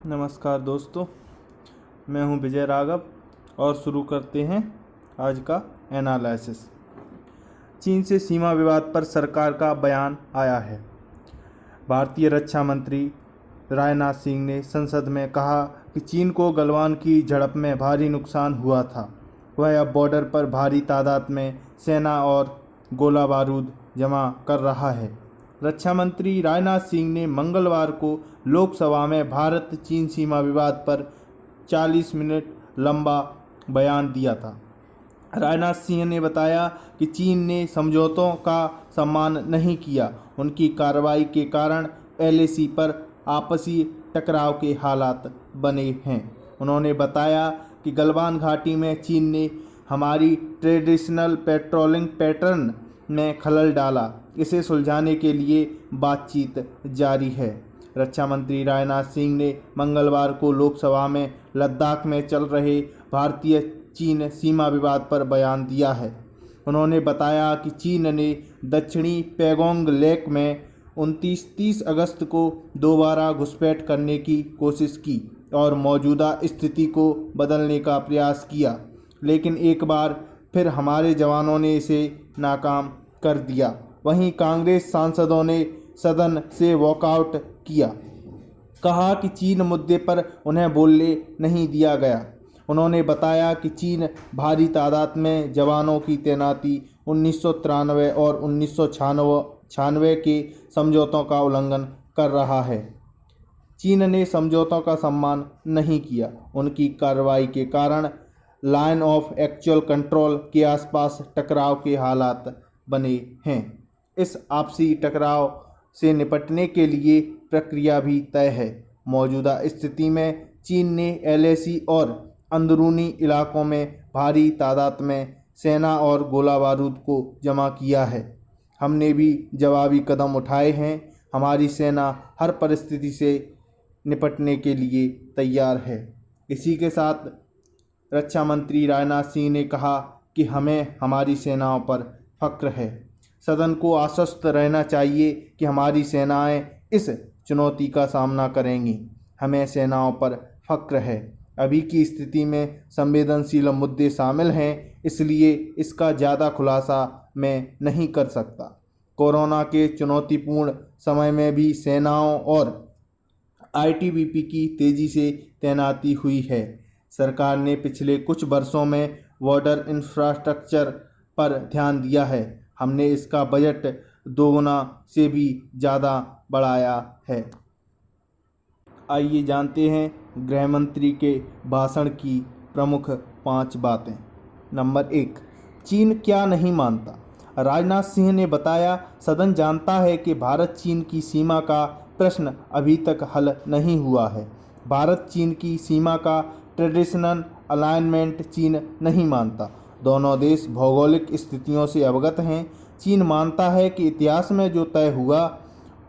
नमस्कार दोस्तों, मैं हूं विजय राघव और शुरू करते हैं आज का एनालिसिस। चीन से सीमा विवाद पर सरकार का बयान आया है। भारतीय रक्षा मंत्री राजनाथ सिंह ने संसद में कहा कि चीन को गलवान की झड़प में भारी नुकसान हुआ था। वह अब बॉर्डर पर भारी तादाद में सेना और गोला बारूद जमा कर रहा है। रक्षा मंत्री राजनाथ सिंह ने मंगलवार को लोकसभा में भारत चीन सीमा विवाद पर 40 मिनट लंबा बयान दिया था। राजनाथ सिंह ने बताया कि चीन ने समझौतों का सम्मान नहीं किया। उनकी कार्रवाई के कारण एलएसी पर आपसी टकराव के हालात बने हैं। उन्होंने बताया कि गलवान घाटी में चीन ने हमारी ट्रेडिशनल पेट्रोलिंग पैटर्न में खलल डाला। इसे सुलझाने के लिए बातचीत जारी है। रक्षा मंत्री राजनाथ सिंह ने मंगलवार को लोकसभा में लद्दाख में चल रहे भारतीय चीन सीमा विवाद पर बयान दिया है। उन्होंने बताया कि चीन ने दक्षिणी पैगोंग लेक में 29-30 अगस्त को दोबारा घुसपैठ करने की कोशिश की और मौजूदा स्थिति को बदलने का प्रयास किया, लेकिन एक बार फिर हमारे जवानों ने इसे नाकाम कर दिया। वहीं कांग्रेस सांसदों ने सदन से वॉकआउट किया। कहा कि चीन मुद्दे पर उन्हें बोलने नहीं दिया गया। उन्होंने बताया कि चीन भारी तादाद में जवानों की तैनाती 1993 और 1996 के समझौतों का उल्लंघन कर रहा है। चीन ने समझौतों का सम्मान नहीं किया। उनकी कार्रवाई के कारण लाइन ऑफ एक्चुअल कंट्रोल के आसपास टकराव के हालात बने हैं। इस आपसी टकराव से निपटने के लिए प्रक्रिया भी तय है। मौजूदा स्थिति में चीन ने एलएसी और अंदरूनी इलाकों में भारी तादाद में सेना और गोला बारूद को जमा किया है। हमने भी जवाबी कदम उठाए हैं। हमारी सेना हर परिस्थिति से निपटने के लिए तैयार है। इसी के साथ रक्षा मंत्री राजनाथ सिंह ने कहा कि हमें हमारी सेनाओं पर फक्र है। सदन को आश्वस्त रहना चाहिए कि हमारी सेनाएं इस चुनौती का सामना करेंगी। हमें सेनाओं पर फक्र है। अभी की स्थिति में संवेदनशील मुद्दे शामिल हैं, इसलिए इसका ज़्यादा खुलासा मैं नहीं कर सकता। कोरोना के चुनौतीपूर्ण समय में भी सेनाओं और आईटीबीपी की तेज़ी से तैनाती हुई है। सरकार ने पिछले कुछ वर्षों में बॉर्डर इंफ्रास्ट्रक्चर पर ध्यान दिया है। हमने इसका बजट 2 गुना से भी ज़्यादा बढ़ाया है। आइए जानते हैं गृह मंत्री के भाषण की प्रमुख 5 बातें। नंबर 1, चीन क्या नहीं मानता। राजनाथ सिंह ने बताया, सदन जानता है कि भारत चीन की सीमा का प्रश्न अभी तक हल नहीं हुआ है। भारत चीन की सीमा का ट्रेडिशनल अलाइनमेंट चीन नहीं मानता। दोनों देश भौगोलिक स्थितियों से अवगत हैं। चीन मानता है कि इतिहास में जो तय हुआ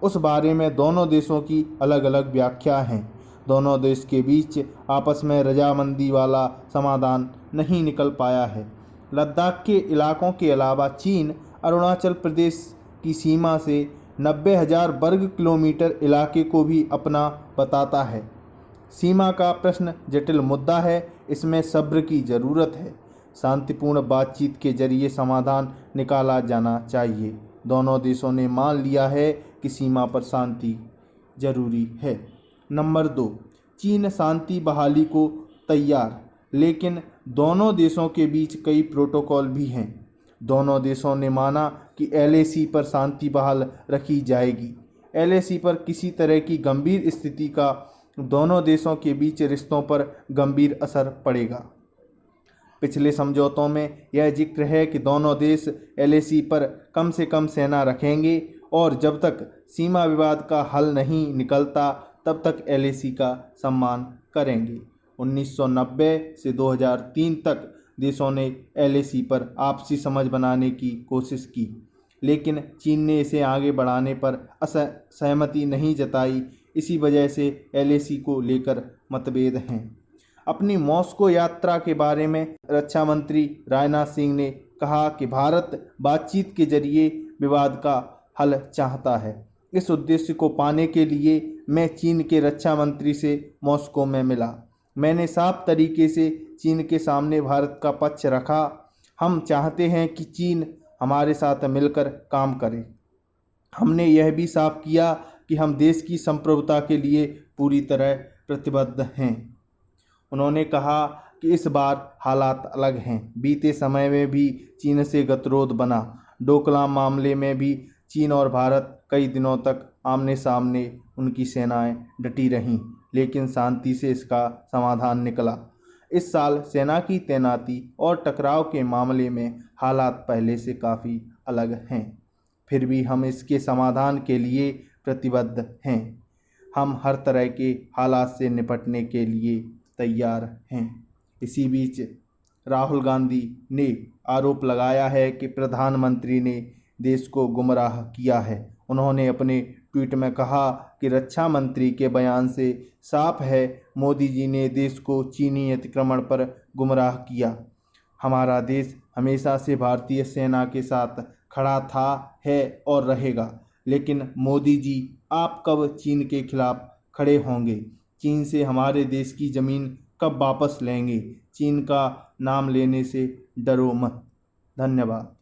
उस बारे में दोनों देशों की अलग अलग व्याख्या हैं। दोनों देश के बीच आपस में रजामंदी वाला समाधान नहीं निकल पाया है। लद्दाख के इलाकों के अलावा चीन अरुणाचल प्रदेश की सीमा से 90,000 वर्ग किलोमीटर इलाके को भी अपना बताता है। सीमा का प्रश्न जटिल मुद्दा है। इसमें सब्र की ज़रूरत है। शांतिपूर्ण बातचीत के जरिए समाधान निकाला जाना चाहिए। दोनों देशों ने मान लिया है कि सीमा पर शांति जरूरी है। नंबर 2, चीन शांति बहाली को तैयार, लेकिन दोनों देशों के बीच कई प्रोटोकॉल भी हैं। दोनों देशों ने माना कि एलएसी पर शांति बहाल रखी जाएगी। एलएसी पर किसी तरह की गंभीर स्थिति का दोनों देशों के बीच रिश्तों पर गंभीर असर पड़ेगा। पिछले समझौतों में यह जिक्र है कि दोनों देश एलएसी पर कम से कम सेना रखेंगे और जब तक सीमा विवाद का हल नहीं निकलता तब तक एलएसी का सम्मान करेंगे। 1990 से 2003 तक देशों ने एलएसी पर आपसी समझ बनाने की कोशिश की, लेकिन चीन ने इसे आगे बढ़ाने पर सहमति नहीं जताई। इसी वजह से एलएसी को लेकर मतभेद हैं। अपनी मॉस्को यात्रा के बारे में रक्षा मंत्री राजनाथ सिंह ने कहा कि भारत बातचीत के जरिए विवाद का हल चाहता है। इस उद्देश्य को पाने के लिए मैं चीन के रक्षा मंत्री से मॉस्को में मिला। मैंने साफ तरीके से चीन के सामने भारत का पक्ष रखा। हम चाहते हैं कि चीन हमारे साथ मिलकर काम करे। हमने यह भी साफ किया कि हम देश की संप्रभुता के लिए पूरी तरह प्रतिबद्ध हैं। उन्होंने कहा कि इस बार हालात अलग हैं। बीते समय में भी चीन से गतिरोध बना। डोकलाम मामले में भी चीन और भारत कई दिनों तक आमने सामने उनकी सेनाएं डटी रहीं, लेकिन शांति से इसका समाधान निकला। इस साल सेना की तैनाती और टकराव के मामले में हालात पहले से काफ़ी अलग हैं। फिर भी हम इसके समाधान के लिए प्रतिबद्ध हैं। हम हर तरह के हालात से निपटने के लिए तैयार हैं। इसी बीच राहुल गांधी ने आरोप लगाया है कि प्रधानमंत्री ने देश को गुमराह किया है। उन्होंने अपने ट्वीट में कहा कि रक्षा मंत्री के बयान से साफ है मोदी जी ने देश को चीनी अतिक्रमण पर गुमराह किया। हमारा देश हमेशा से भारतीय सेना के साथ खड़ा था, है और रहेगा। लेकिन मोदी जी आप कब चीन के खिलाफ खड़े होंगे? चीन से हमारे देश की ज़मीन कब वापस लेंगे? चीन का नाम लेने से डरो मत। धन्यवाद।